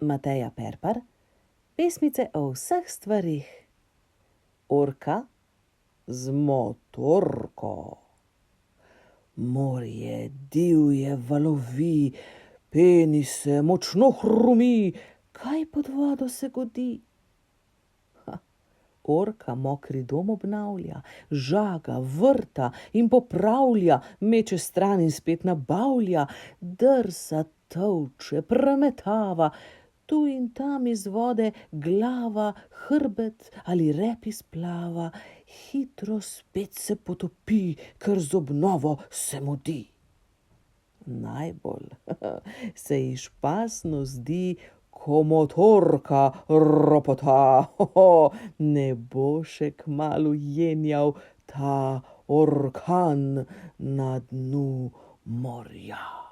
Mateja Perpar, pesmice o vseh stvarih. Orka z motorko. Morje divje valovi, penise močno hrumi, kaj pod vodo se godi? Orka mokri dom obnavlja, žaga, vrta in popravlja, meče stran in spet nabavlja, drsa, tolče, premetava, tu in tam iz vode glava, hrbet ali rep izplava, hitro spet se potopi, ker z obnovo se mudi. Najbolj se ji špasno zdi, ko motorka ropota, ne bo še kmalu jenjal ta orkan na dnu morja.